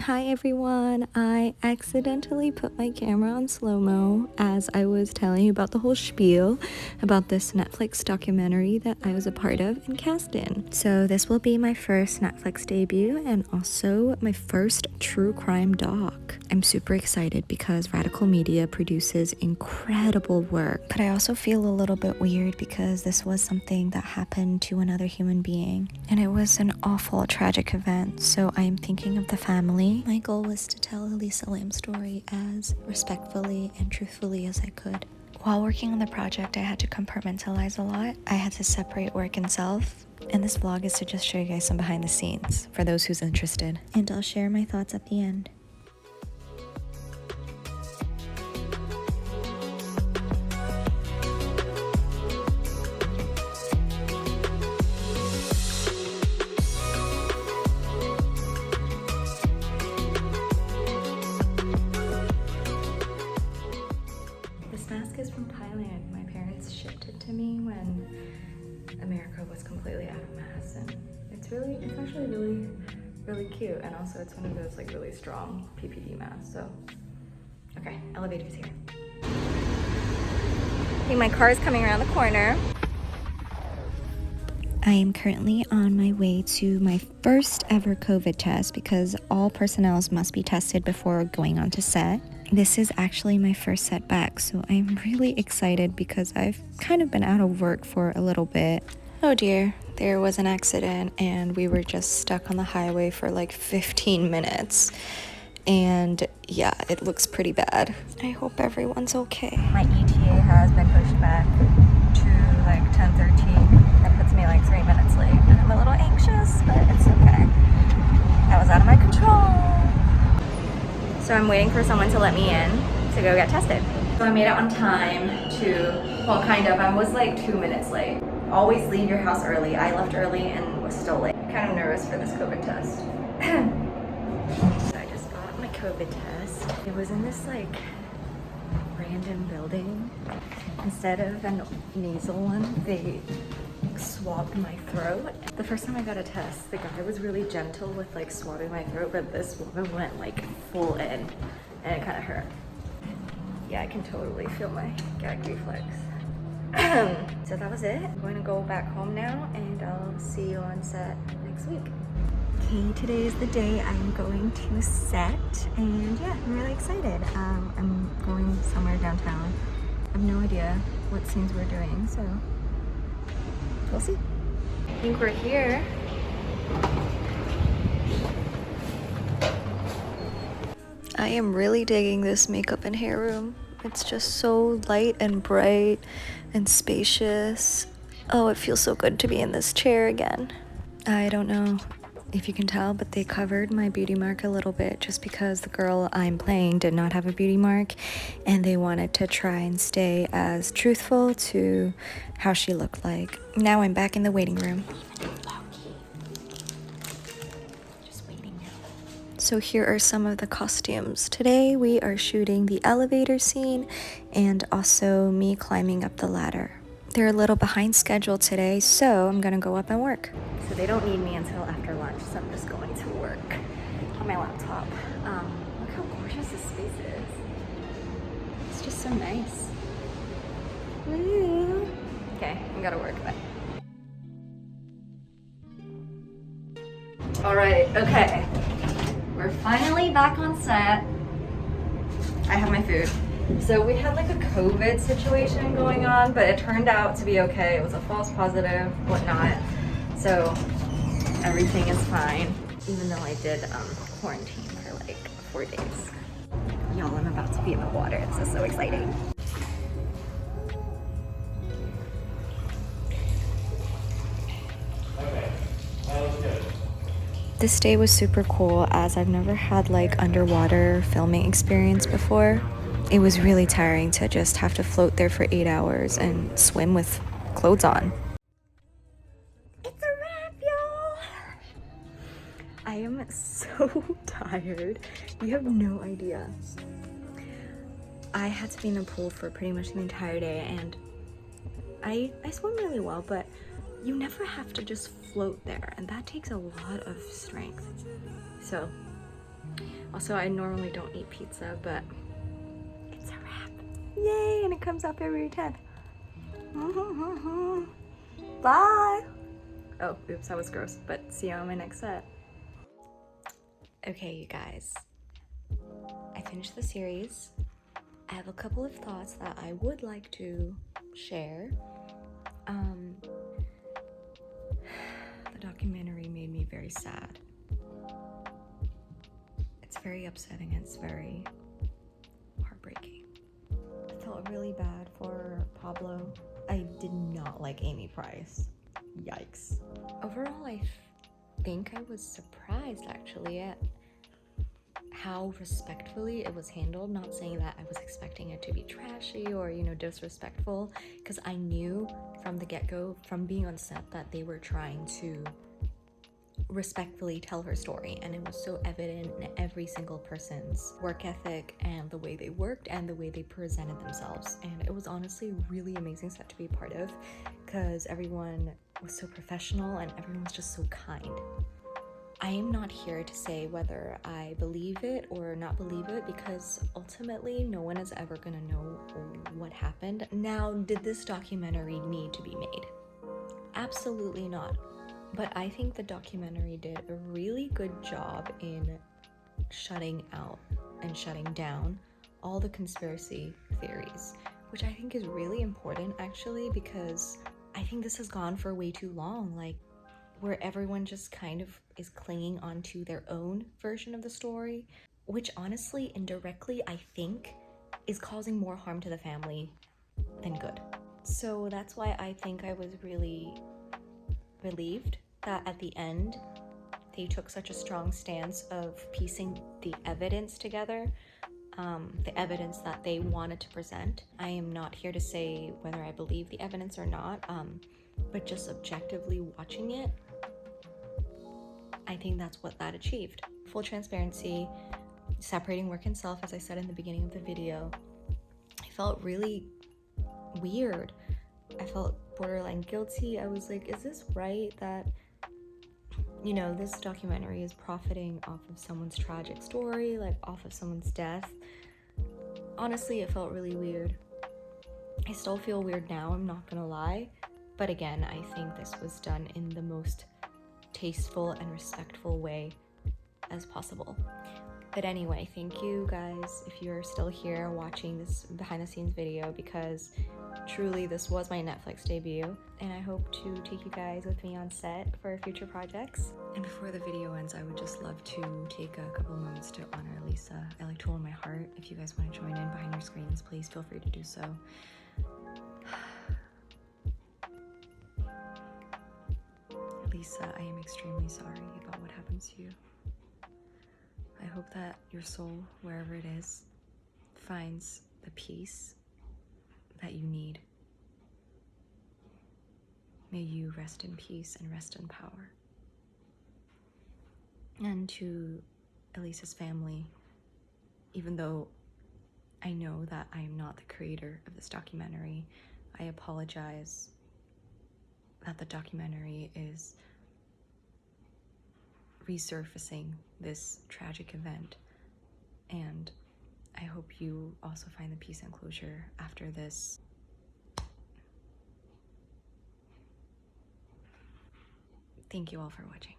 Hi everyone, I accidentally put my camera on slow-mo as I was telling you about the whole spiel about this Netflix documentary that I was a part of and cast in. So this will be my first Netflix debut and also my first true crime doc. I'm super excited because Radical Media produces incredible work, but I also feel a little bit weird because this was something that happened to another human being and it was an awful tragic event, so I'm thinking of the family. My goal was to tell Elisa Lam's story as respectfully and truthfully as I could. While working on the project, I had to compartmentalize a lot. I had to separate work and self, and this vlog is to just show you guys some behind the scenes for those who's interested. And I'll share my thoughts at the end. This mask is from Thailand. My parents shipped it to me when America was completely out of masks, and it's actually really cute, and also it's one of those like really strong PPE masks. So okay, elevator's here. Okay, my car is coming around the corner. I am currently on my way to my first ever COVID test because all personnel must be tested before going on to set. This is actually my first set back, so I'm really excited because I've kind of been out of work for a little bit. Oh dear, there was an accident and we were just stuck on the highway for like 15 minutes. And yeah, it looks pretty bad. I hope everyone's okay. My ETA has been pushed back to like 10:13. That puts me like 3 minutes late. And I'm a little anxious, but it's okay. That was out of my control. So I'm waiting for someone to let me in to go get tested. So I made it on time well, kind of. I was like 2 minutes late. Always leave your house early. I left early and was still late. Kind of nervous for this COVID test. So I just got my COVID test. It was in this like random building. Instead of a nasal one, they swabbed my throat. The first time I got a test, the guy was really gentle with like swabbing my throat, but this woman went like full in and it kind of hurt. Yeah, I can totally feel my gag reflex. So that was it. I'm going to go back home now and I'll see you on set next week. Okay, today is the day I'm going to set, and yeah, I'm really excited. I'm going somewhere downtown. I have no idea what scenes we're doing, so we'll see. I think we're here. I am really digging this makeup and hair room. It's just so light and bright and spacious. Oh, it feels so good to be in this chair again. I don't know if you can tell, but they covered my beauty mark a little bit just because the girl I'm playing did not have a beauty mark, and they wanted to try and stay as truthful to how she looked like. Now I'm back in the waiting room. Just waiting now. So here are some of the costumes. Today we are shooting the elevator scene and also me climbing up the ladder. They're a little behind schedule today, so I'm gonna go up and work. So they don't need me until after lunch, so I'm just going to work on my laptop. Look how gorgeous this space is. It's just so nice. Woo. Okay, I gotta work, bye. All right, okay. We're finally back on set. I have my food. So we had like a COVID situation going on, but it turned out to be okay. It was a false positive, whatnot. So everything is fine, even though I did quarantine for like 4 days. Y'all, I'm about to be in the water. This is so exciting. Okay, that was good. This day was super cool as I've never had like underwater filming experience before. It was really tiring to just have to float there for 8 hours and swim with clothes on. It's a wrap, y'all! I am so tired. You have no idea. I had to be in the pool for pretty much the entire day, and I swim really well, but you never have to just float there, and that takes a lot of strength. So Also, I normally don't eat pizza, but it's a wrap. Yay! And it comes out February 10th. Bye! Oh, oops, that was gross, but see you on my next set. Okay, you guys. I finished the series. I have a couple of thoughts that I would like to share. The documentary made me very sad. It's very upsetting, it's very heartbreaking. I felt really bad for Pablo. I did not like Amy Price. Yikes. Overall, I think I was surprised actually at how respectfully it was handled. Not saying that I was expecting it to be trashy or, you know, disrespectful, because I knew from the get-go, from being on set, that they were trying to respectfully tell her story, and it was so evident in every single person's work ethic and the way they worked and the way they presented themselves. And it was honestly a really amazing set to be a part of, because everyone was so professional and everyone was just so kind. I am not here to say whether I believe it or not believe it, because ultimately no one is ever gonna know what happened. Now, did this documentary need to be made? Absolutely not. But I think the documentary did a really good job in shutting out and shutting down all the conspiracy theories, which I think is really important actually, because I think this has gone for way too long, like where everyone just kind of is clinging onto their own version of the story, which honestly, indirectly, I think is causing more harm to the family than good. So that's why I think I was really relieved that at the end they took such a strong stance of piecing the evidence together, the evidence that they wanted to present. I am not here to say whether I believe the evidence or not, but just objectively watching it, I think that's what that achieved. Full transparency, separating work and self, as I said in the beginning of the video. I felt really weird. I felt borderline guilty. I was like, is this right that, you know, this documentary is profiting off of someone's tragic story, like off of someone's death? Honestly, it felt really weird. I still feel weird now, I'm not gonna lie. But again, I think this was done in the most tasteful and respectful way as possible. But anyway, thank you guys if you're still here watching this behind the scenes video, because truly this was my Netflix debut, and I hope to take you guys with me on set for future projects. And before the video ends, I would just love to take a couple moments to honor Elisa. I like to hold my heart. If you guys want to join in behind your screens, please feel free to do so. Elisa, I am extremely sorry about what happened to you. I hope that your soul, wherever it is, finds the peace that you need. May you rest in peace and rest in power. And to Elisa's family, even though I know that I am not the creator of this documentary, I apologize that the documentary is resurfacing this tragic event, and I hope you also find the peace and closure after this. Thank you all for watching.